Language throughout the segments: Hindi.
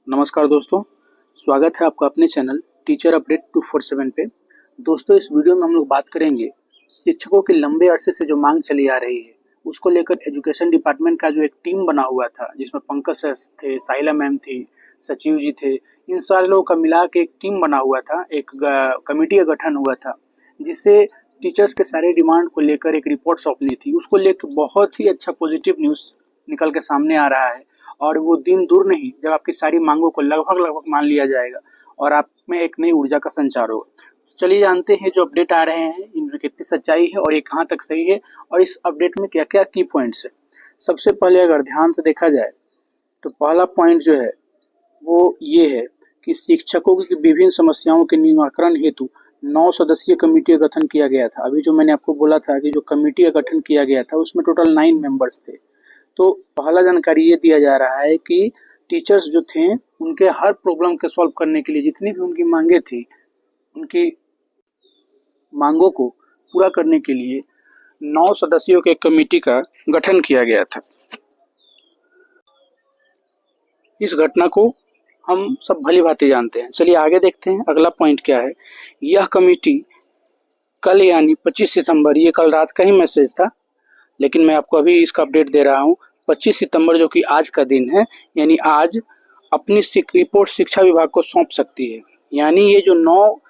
नमस्कार दोस्तों, स्वागत है आपका अपने चैनल टीचर अपडेट 247 पे। दोस्तों, इस वीडियो में हम लोग बात करेंगे शिक्षकों की लंबे अरसे से जो मांग चली आ रही है उसको लेकर एजुकेशन डिपार्टमेंट का जो एक टीम बना हुआ था, जिसमें पंकज सर थे, साइला मैम थी, सचिव जी थे, इन सारे लोगों का मिला के एक टीम बना हुआ था, एक कमेटी का गठन हुआ था, जिससे टीचर्स के सारे डिमांड को लेकर एक रिपोर्ट सौंपनी थी। उसको लेकर बहुत ही अच्छा पॉजिटिव न्यूज़ निकल के सामने आ रहा है और वो दिन दूर नहीं जब आपकी सारी मांगों को लगभग मान लिया जाएगा और आप में एक नई ऊर्जा का संचार होगा। तो चलिए जानते हैं जो अपडेट आ रहे हैं इनमें कितनी सच्चाई है और ये कहाँ तक सही है और इस अपडेट में क्या क्या की पॉइंट्स है। सबसे पहले अगर ध्यान से देखा जाए तो पहला पॉइंट जो है वो ये है कि शिक्षकों की विभिन्न समस्याओं के निराकरण हेतु 9 सदस्यीय कमेटी का गठन किया गया था। अभी जो मैंने आपको बोला था कि जो कमेटी का गठन किया गया था उसमें टोटल 9 मेंबर्स थे। तो पहला जानकारी ये दिया जा रहा है कि टीचर्स जो थे उनके हर प्रॉब्लम के सॉल्व करने के लिए जितनी भी उनकी मांगे थी, उनकी मांगों को पूरा करने के लिए 9 सदस्यों के कमेटी का गठन किया गया था। इस घटना को हम सब भली भांति जानते हैं। चलिए आगे देखते हैं अगला पॉइंट क्या है। यह कमेटी कल यानी 25 सितंबर, ये कल रात का ही मैसेज था लेकिन मैं आपको अभी इसका अपडेट दे रहा हूँ, 25 सितंबर जो कि आज का दिन है, यानी आज अपनी रिपोर्ट शिक्षा विभाग को सौंप सकती है। यानी ये जो 9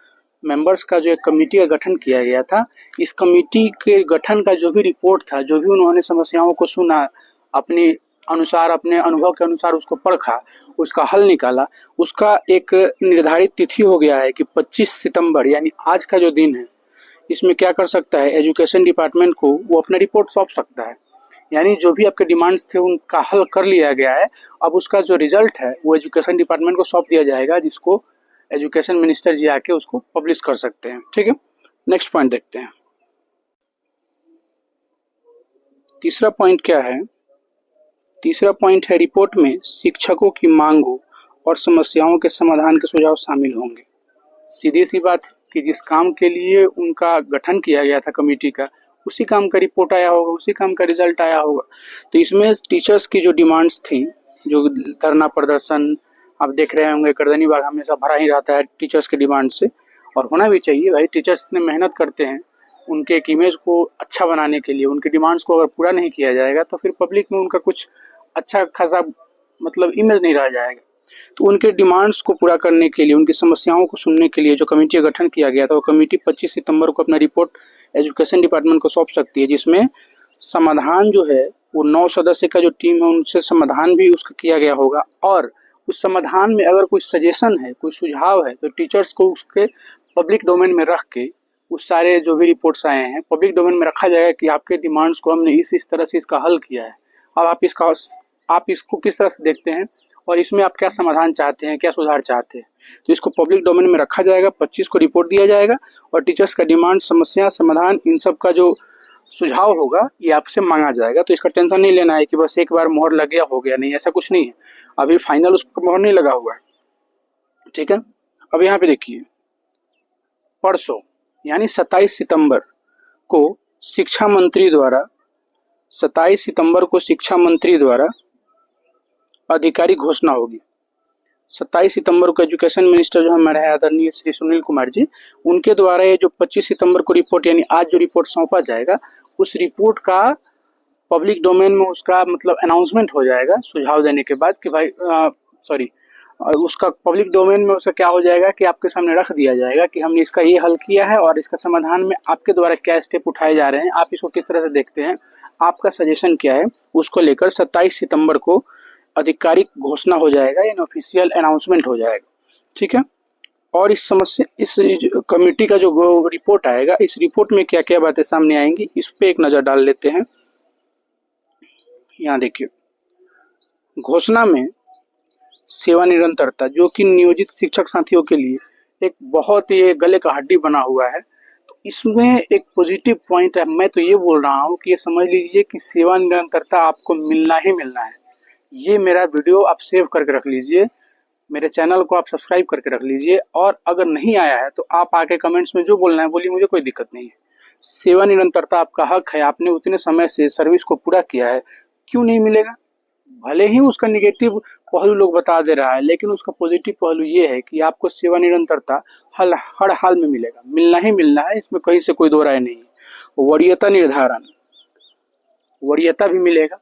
मेंबर्स का जो एक कमेटी का गठन किया गया था, इस कमेटी के गठन का जो भी रिपोर्ट था, जो भी उन्होंने समस्याओं को सुना, अपने अनुसार, अपने अनुभव के अनुसार उसको परखा, उसका हल निकाला, उसका एक निर्धारित तिथि हो गया है कि 25 सितंबर यानी आज का जो दिन है, इसमें क्या कर सकता है एजुकेशन डिपार्टमेंट को, वो अपना रिपोर्ट सौंप सकता है। यानी जो भी आपके डिमांड्स थे उनका हल कर लिया गया है। अब उसका जो रिजल्ट है वो एजुकेशन डिपार्टमेंट को सौंप दिया जाएगा, जिसको एजुकेशन मिनिस्टर जी आके उसको पब्लिश कर सकते हैं। ठीक है, नेक्स्ट पॉइंट देखते हैं। तीसरा पॉइंट क्या है? तीसरा पॉइंट है रिपोर्ट में शिक्षकों की मांगों और समस्याओं के समाधान के सुझाव शामिल होंगे। सीधी सी बात कि जिस काम के लिए उनका गठन किया गया था कमेटी का, उसी काम का रिपोर्ट आया होगा, उसी काम का रिजल्ट आया होगा। तो इसमें टीचर्स की जो डिमांड्स थी, जो धरना प्रदर्शन आप देख रहे होंगे, गर्दनी बाग हमेशा भरा ही रहता है टीचर्स के डिमांड से, और होना भी चाहिए भाई। टीचर्स इतने मेहनत करते हैं उनके एक इमेज को अच्छा बनाने के लिए, उनके डिमांड्स को अगर पूरा नहीं किया जाएगा तो फिर पब्लिक में उनका कुछ अच्छा खासा मतलब इमेज नहीं रह जाएगा। तो उनके डिमांड्स को पूरा करने के लिए, उनकी समस्याओं को सुनने के लिए जो कमेटी का गठन किया गया था, वो कमेटी 25 सितंबर को अपना रिपोर्ट एजुकेशन डिपार्टमेंट को सौंप सकती है, जिसमें समाधान जो है वो 9 सदस्य का जो टीम है उनसे समाधान भी उसका किया गया होगा। और उस समाधान में अगर कोई सजेशन है, कोई सुझाव है, तो टीचर्स को उसके पब्लिक डोमेन में रख के उस सारे जो भी रिपोर्ट्स आए हैं पब्लिक डोमेन में रखा जाएगा कि आपके डिमांड्स को हमने इस तरह से इसका हल किया है। अब आप इसको किस तरह से देखते हैं और इसमें आप क्या समाधान चाहते हैं, क्या सुधार चाहते हैं, तो इसको पब्लिक डोमेन में रखा जाएगा। 25 को रिपोर्ट दिया जाएगा और टीचर्स का डिमांड, समस्या, समाधान, इन सब का जो सुझाव होगा ये आपसे मांगा जाएगा। तो इसका टेंशन नहीं लेना है कि बस एक बार मोहर लग गया हो गया, नहीं, ऐसा कुछ नहीं है। अभी फाइनल उस पर मोहर नहीं लगा हुआ है। ठीक है, अब यहाँ पे देखिए, परसों यानी 27 सितंबर को शिक्षा मंत्री द्वारा 27 सितंबर को शिक्षा मंत्री द्वारा आधिकारिक घोषणा होगी। 27 सितंबर को एजुकेशन मिनिस्टर जो हमारे हैं आदरणीय श्री सुनील कुमार जी, उनके द्वारा ये जो 25 सितंबर को रिपोर्ट यानी आज जो रिपोर्ट सौंपा जाएगा, उस रिपोर्ट का पब्लिक डोमेन में उसका मतलब अनाउंसमेंट हो जाएगा सुझाव देने के बाद कि भाई उसका पब्लिक डोमेन में उसका क्या हो जाएगा कि आपके सामने रख दिया जाएगा कि हमने इसका ये हल किया है और इसका समाधान में आपके द्वारा क्या स्टेप उठाए जा रहे हैं, आप इसको किस तरह से देखते हैं, आपका सजेशन क्या है, उसको लेकर 27 सितंबर को आधिकारिक घोषणा हो जाएगा, यानी ऑफिशियल अनाउंसमेंट हो जाएगा। ठीक है, और इस कमेटी का जो रिपोर्ट आएगा, इस रिपोर्ट में क्या क्या बातें सामने आएंगी इस पे एक नज़र डाल लेते हैं। यहाँ देखिए, घोषणा में सेवा निरंतरता, जो कि नियोजित शिक्षक साथियों के लिए एक बहुत ही गले का हड्डी बना हुआ है, तो इसमें एक पॉजिटिव पॉइंट है। मैं तो ये बोल रहा हूँ कि ये समझ लीजिए कि सेवा निरंतरता आपको मिलना ही मिलना है। ये मेरा वीडियो आप सेव करके रख लीजिए, मेरे चैनल को आप सब्सक्राइब करके रख लीजिए, और अगर नहीं आया है तो आप आके कमेंट्स में जो बोलना है बोलिए, मुझे कोई दिक्कत नहीं है। सेवा निरंतरता आपका हक है, आपने उतने समय से सर्विस को पूरा किया है, क्यों नहीं मिलेगा? भले ही उसका निगेटिव पहलू लोग बता दे रहा है, लेकिन उसका पॉजिटिव पहलू ये है कि आपको सेवा निरंतरता हर हाल में मिलेगा, मिलना ही मिलना है, इसमें कहीं से कोई दो राय नहीं है। वरीयता निर्धारण, वरीयता भी मिलेगा,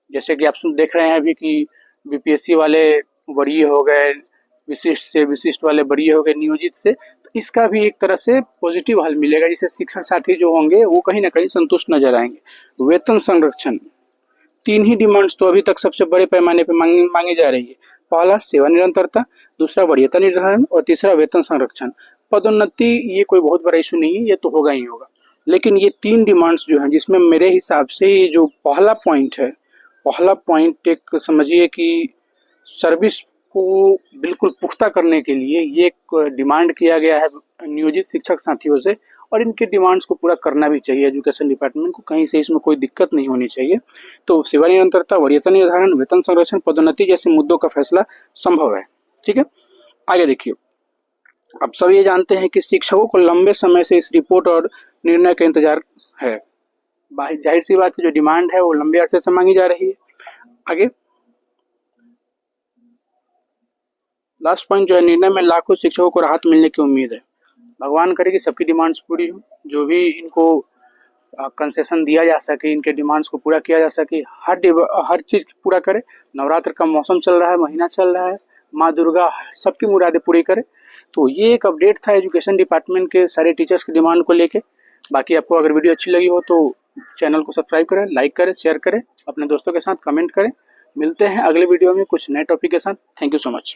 जैसे कि आप देख रहे हैं अभी कि बीपीएससी वाले वरीय हो गए, विशिष्ट से विशिष्ट वाले वरीय हो गए नियोजित से, तो इसका भी एक तरह से पॉजिटिव हल मिलेगा, जिससे शिक्षण साथी जो होंगे वो कहीं ना कहीं संतुष्ट नजर आएंगे। वेतन संरक्षण, तीन ही डिमांड्स तो अभी तक सबसे बड़े पैमाने पर मांगी जा रही है। पहला सेवा निरंतरता, दूसरा वरीयता निर्धारण और तीसरा वेतन संरक्षण। पदोन्नति ये कोई बहुत बड़ा इशू नहीं है, ये तो होगा ही होगा, लेकिन ये तीन डिमांड्स जो हैं, जिसमें मेरे हिसाब से ये जो पहला पॉइंट है, पहला पॉइंट एक समझिए कि सर्विस को बिल्कुल पुख्ता करने के लिए ये एक डिमांड किया गया है नियोजित शिक्षक साथियों से, और इनके डिमांड्स को पूरा करना भी चाहिए एजुकेशन डिपार्टमेंट को, कहीं से इसमें कोई दिक्कत नहीं होनी चाहिए। तो सेवा निरंतरता, वरीयता निर्धारण, वेतन संरक्षण, पदोन्नति जैसे मुद्दों का फैसला संभव है। ठीक है, आगे देखिए। अब सब ये जानते हैं कि शिक्षकों को लंबे समय से इस रिपोर्ट और निर्णय का इंतजार है। जाहिर सी बात है, जो डिमांड है वो लंबे अरसे से मांगी जा रही है। आगे लास्ट पॉइंट जो है, निर्णय में लाखों शिक्षकों को राहत मिलने की उम्मीद है। भगवान करे कि सबकी डिमांड्स पूरी हो, जो भी इनको कंसेशन दिया जा सके, इनके डिमांड्स को पूरा किया जा सके, हर चीज़ पूरा करे। नवरात्र का मौसम चल रहा है, महीना चल रहा है, माँ दुर्गा सबकी मुरादें पूरी करे। तो ये एक अपडेट था एजुकेशन डिपार्टमेंट के सारे टीचर्स की डिमांड को लेके। बाकी आपको अगर वीडियो अच्छी लगी हो तो चैनल को सब्सक्राइब करें, लाइक करें, शेयर करें, अपने दोस्तों के साथ कमेंट करें। मिलते हैं अगले वीडियो में कुछ नए टॉपिक के साथ। Thank you so much.